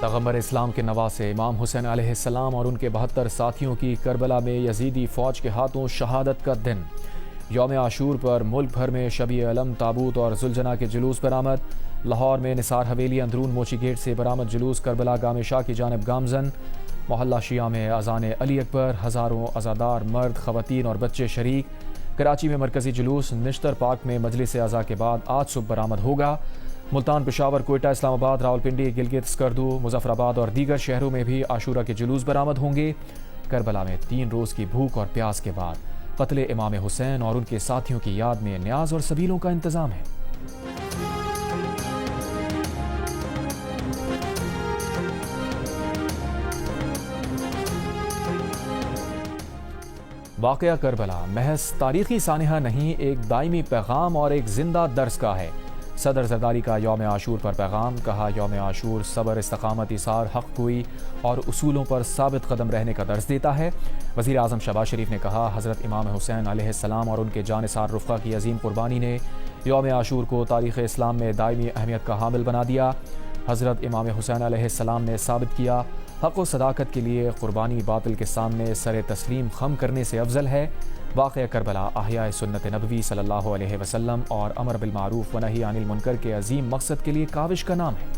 پیغمبر اسلام کے نواسے امام حسین علیہ السلام اور ان کے 72 ساتھیوں کی کربلا میں یزیدی فوج کے ہاتھوں شہادت کا دن۔ یوم عاشور پر ملک بھر میں شبیہ علم، تابوت اور ذوالجناح کے جلوس برآمد۔ لاہور میں نثار حویلی اندرون موچی گیٹ سے برآمد جلوس کربلا گام شاہ کی جانب گامزن۔ محلہ شیعہ میں اذان علی اکبر، ہزاروں عزادار مرد، خواتین اور بچے شریک۔ کراچی میں مرکزی جلوس نشتر پارک میں مجلس عزا کے بعد آج صبح برآمد ہوگا۔ ملتان، پشاور، کوئٹہ، اسلام آباد، راولپنڈی، گلگت، سکردو، مظفر آباد اور دیگر شہروں میں بھی عاشورہ کے جلوس برآمد ہوں گے۔ کربلا میں 3 روز کی بھوک اور پیاس کے بعد قتل امام حسین اور ان کے ساتھیوں کی یاد میں نیاز اور سبیلوں کا انتظام ہے۔ واقعہ کربلا محض تاریخی سانحہ نہیں، ایک دائمی پیغام اور ایک زندہ درس کا ہے۔ صدر زرداری کا یوم عاشور پر پیغام، کہا یوم عاشور صبر، استقامت، ایثار، حق گوئی اور اصولوں پر ثابت قدم رہنے کا درس دیتا ہے۔ وزیر اعظم شہباز شریف نے کہا حضرت امام حسین علیہ السلام اور ان کے جانثار رفقا کی عظیم قربانی نے یوم عاشور کو تاریخ اسلام میں دائمی اہمیت کا حامل بنا دیا۔ حضرت امام حسین علیہ السلام نے ثابت کیا حق و صداقت کے لیے قربانی باطل کے سامنے سر تسلیم خم کرنے سے افضل ہے۔ واقعہ کربلا احیاء سنت نبوی صلی اللہ علیہ وسلم اور امر بالمعروف و نہی عن المنکر کے عظیم مقصد کے لیے کاوش کا نام ہے۔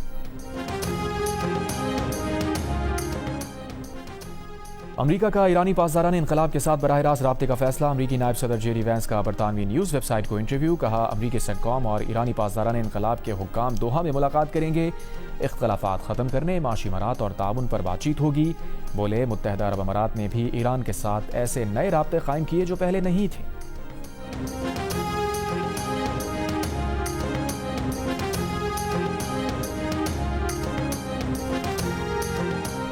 امریکہ کا ایرانی پاسداران انقلاب کے ساتھ براہ راست رابطے کا فیصلہ۔ امریکی نائب صدر جے ڈی وینس کا برطانوی نیوز ویب سائٹ کو انٹرویو، کہا امریکی سیٹکام اور ایرانی پاسداران انقلاب کے حکام دوحہ میں ملاقات کریں گے، اختلافات ختم کرنے، معاشی امارات اور تعاون پر بات چیت ہوگی۔ بولے متحدہ عرب امارات نے بھی ایران کے ساتھ ایسے نئے رابطے قائم کیے جو پہلے نہیں تھے۔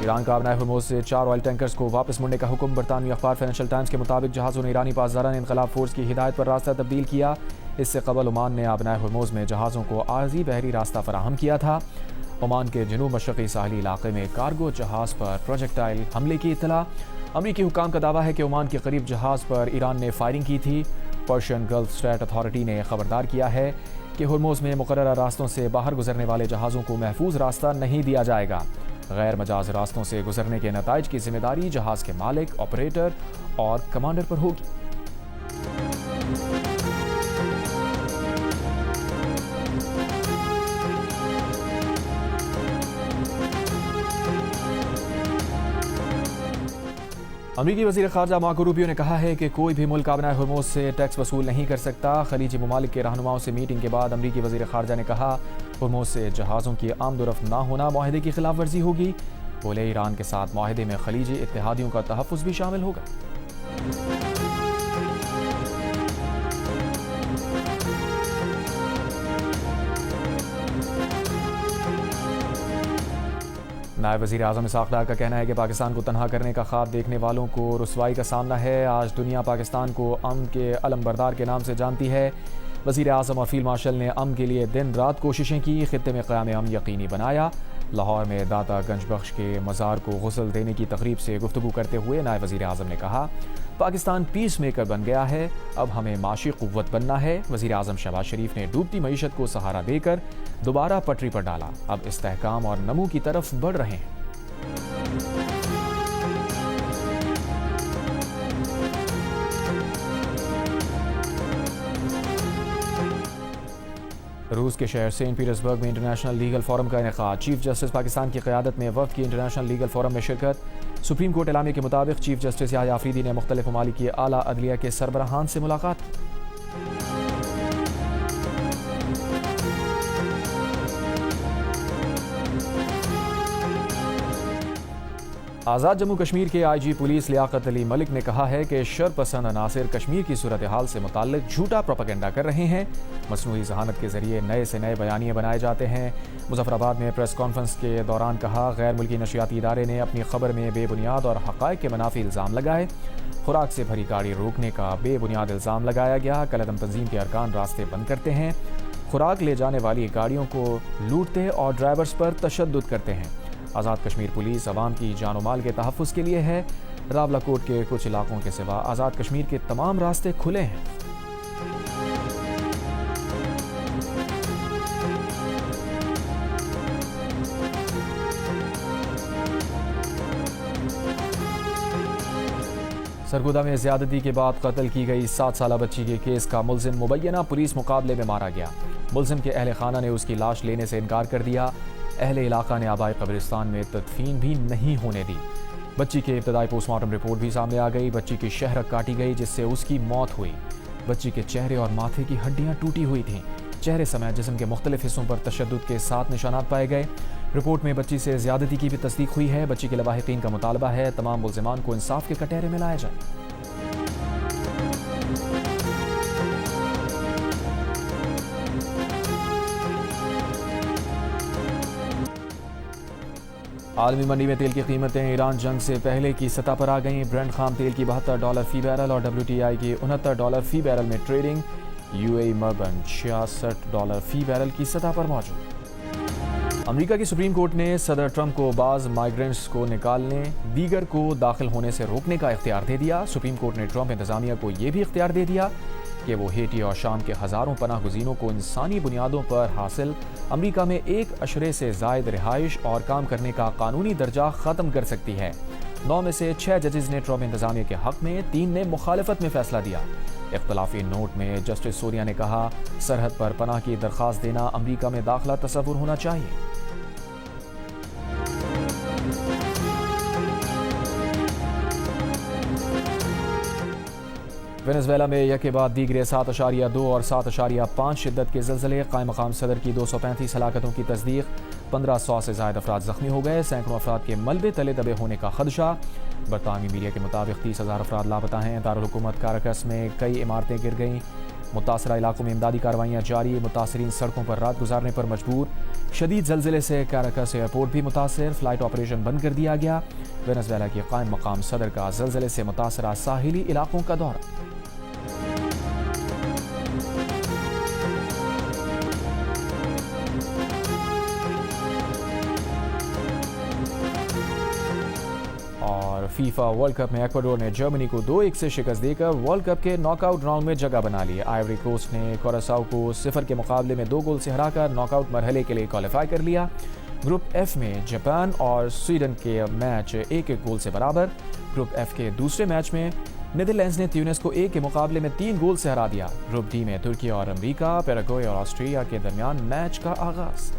ایران کا ابنائے ہرموز سے 4 آئل ٹینکرز کو واپس مڑنے کا حکم۔ برطانوی اخبار فائنینشل ٹائمز کے مطابق جہازوں نے ایرانی پاسداران انقلاب فورس کی ہدایت پر راستہ تبدیل کیا۔ اس سے قبل عمان نے ابنائے ہرموز میں جہازوں کو عارضی بحری راستہ فراہم کیا تھا۔ عمان کے جنوب مشرقی ساحلی علاقے میں کارگو جہاز پر پروجیکٹائل حملے کی اطلاع۔ امریکی حکام کا دعویٰ ہے کہ عمان کے قریب جہاز پر ایران نے فائرنگ کی تھی۔ پرشین گلف اسٹریٹ اتھارٹی نے خبردار کیا ہے کہ ہرموز میں مقررہ راستوں سے باہر گزرنے والے جہازوں کو محفوظ راستہ نہیں دیا جائے گا۔ غیر مجاز راستوں سے گزرنے کے نتائج کی ذمہ داری جہاز کے مالک، آپریٹر اور کمانڈر پر ہوگی۔ امریکی وزیر خارجہ مارکو روبیو نے کہا ہے کہ کوئی بھی ملک ابنائے ہرموز سے ٹیکس وصول نہیں کر سکتا۔ خلیجی ممالک کے رہنماؤں سے میٹنگ کے بعد امریکی وزیر خارجہ نے کہا ہرموز سے جہازوں کی آمد و رفت نہ ہونا معاہدے کی خلاف ورزی ہوگی۔ بولے ایران کے ساتھ معاہدے میں خلیجی اتحادیوں کا تحفظ بھی شامل ہوگا۔ نائب وزیر اعظم اسحاق ڈار کا کہنا ہے کہ پاکستان کو تنہا کرنے کا خواب دیکھنے والوں کو رسوائی کا سامنا ہے۔ آج دنیا پاکستان کو امن کے علم بردار کے نام سے جانتی ہے۔ وزیر اعظم اور فیلڈ مارشل نے امن کے لیے دن رات کوششیں کی، خطے میں قیام امن یقینی بنایا۔ لاہور میں داتا گنج بخش کے مزار کو غسل دینے کی تقریب سے گفتگو کرتے ہوئے نائب وزیر اعظم نے کہا پاکستان پیس میکر بن گیا ہے، اب ہمیں معاشی قوت بننا ہے۔ وزیر اعظم شہباز شریف نے ڈوبتی معیشت کو سہارا دے کر دوبارہ پٹری پر ڈالا، اب استحکام اور نمو کی طرف بڑھ رہے ہیں۔ روس کے شہر سینٹ پیٹرزبرگ میں انٹرنیشنل لیگل فورم کا انعقاد۔ چیف جسٹس پاکستان کی قیادت میں وفد کی انٹرنیشنل لیگل فورم میں شرکت۔ سپریم کورٹ اعلامیے کے مطابق چیف جسٹس یحییٰ آفریدی نے مختلف ممالک کی اعلیٰ عدلیہ کے سربراہان سے ملاقات کی۔ آزاد جموں کشمیر کے آئی جی پولیس لیاقت علی ملک نے کہا ہے کہ شرپسند عناصر کشمیر کی صورتحال سے متعلق جھوٹا پروپیگنڈا کر رہے ہیں، مصنوعی ذہانت کے ذریعے نئے سے نئے بیانیے بنائے جاتے ہیں۔ مظفر آباد میں پریس کانفرنس کے دوران کہا غیر ملکی نشریاتی ادارے نے اپنی خبر میں بے بنیاد اور حقائق کے منافی الزام لگائے۔ خوراک سے بھری گاڑی روکنے کا بے بنیاد الزام لگایا گیا۔ کالعدم تنظیم کے ارکان راستے بند کرتے ہیں، خوراک لے جانے والی گاڑیوں کو لوٹتے اور ڈرائیورز پر تشدد کرتے ہیں۔ آزاد کشمیر پولیس عوام کی جان و مال کے تحفظ کے لیے ہے۔ راولاکوٹ کے کچھ علاقوں کے سوا آزاد کشمیر کے تمام راستے کھلے ہیں۔ سرگودا میں زیادتی کے بعد قتل کی گئی 7 سالہ بچی کے کیس کا ملزم مبینہ پولیس مقابلے میں مارا گیا۔ ملزم کے اہل خانہ نے اس کی لاش لینے سے انکار کر دیا۔ اہل علاقہ نے آبائی قبرستان میں تدفین بھی نہیں ہونے دی۔ بچی کے ابتدائی پوسٹ مارٹم رپورٹ بھی سامنے آ گئی۔ بچی کی شہرک کاٹی گئی جس سے اس کی موت ہوئی۔ بچی کے چہرے اور ماتھے کی ہڈیاں ٹوٹی ہوئی تھیں۔ چہرے سمیت جسم کے مختلف حصوں پر تشدد کے 7 نشانات پائے گئے۔ رپورٹ میں بچی سے زیادتی کی بھی تصدیق ہوئی ہے۔ بچی کے لواحقین کا مطالبہ ہے تمام ملزمان کو انصاف کے کٹہرے میں لایا جائے۔ عالمی منڈی میں تیل کی قیمتیں ایران جنگ سے پہلے کی سطح پر آ گئیں۔ برنٹ خام تیل کی $72 فی بیرل اور WTI کی $69 فی بیرل میں ٹریڈنگ۔ UAE مربن $66 فی بیرل کی سطح پر موجود۔ امریکہ کی سپریم کورٹ نے صدر ٹرمپ کو بعض مائیگرنٹس کو نکالنے، دیگر کو داخل ہونے سے روکنے کا اختیار دے دیا۔ سپریم کورٹ نے ٹرمپ انتظامیہ کو یہ بھی اختیار دے دیا کہ وہ ہیٹی اور شام کے ہزاروں پناہ گزینوں کو انسانی بنیادوں پر حاصل امریکہ میں 1 اشرے سے زائد رہائش اور کام کرنے کا قانونی درجہ ختم کر سکتی ہے۔ 9 میں سے 6 ججز نے ٹرمپ انتظامیہ کے حق میں، 3 نے مخالفت میں فیصلہ دیا۔ اختلافی نوٹ میں جسٹس سوریا نے کہا، سرحد پر پناہ کی درخواست دینا امریکہ میں داخلہ تصور ہونا چاہیے۔ وینزویلا میں یک کے بعد دیگرے 7.2 اور 7.5 شدت کے زلزلے۔ قائم مقام صدر کی 235 ہلاکتوں کی تصدیق۔ 1500 سے زائد افراد زخمی ہو گئے۔ سینکڑوں افراد کے ملبے تلے دبے ہونے کا خدشہ۔ برطانوی میڈیا کے مطابق 30,000 افراد لاپتہ ہیں۔ دارالحکومت کاراکس میں کئی عمارتیں گر گئیں۔ متاثرہ علاقوں میں امدادی کارروائیاں جاری۔ متاثرین سڑکوں پر رات گزارنے پر مجبور۔ شدید زلزلے سے کاراکس ایئرپورٹ بھی متاثر، فلائٹ آپریشن بند کر دیا گیا۔ وینزویلا کے قائم مقام صدر کا زلزلے سے متاثرہ ساحلی علاقوں کا دورہ۔ فیفا ورلڈ کپ میں ایکواڈور نے جرمنی کو 2-1 سے شکست دے کر ورلڈ کپ کے ناک آؤٹ راؤنڈ میں جگہ بنا لی۔ آئیوری کوسٹ نے کوراساؤ کو 0 کے مقابلے میں 2 گول سے ہرا کر ناک آؤٹ مرحلے کے لیے کوالیفائی کر لیا۔ گروپ ایف میں جاپان اور سویڈن کے میچ 1-1 گول سے برابر۔ گروپ ایف کے دوسرے میچ میں نیدرلینڈز نے تیونس کو 1 کے مقابلے میں 3 گول سے ہرا دیا۔ گروپ ڈی میں ترکی اور امریکہ، پیراگوئے اور آسٹریلیا کے درمیان میچ کا آغاز۔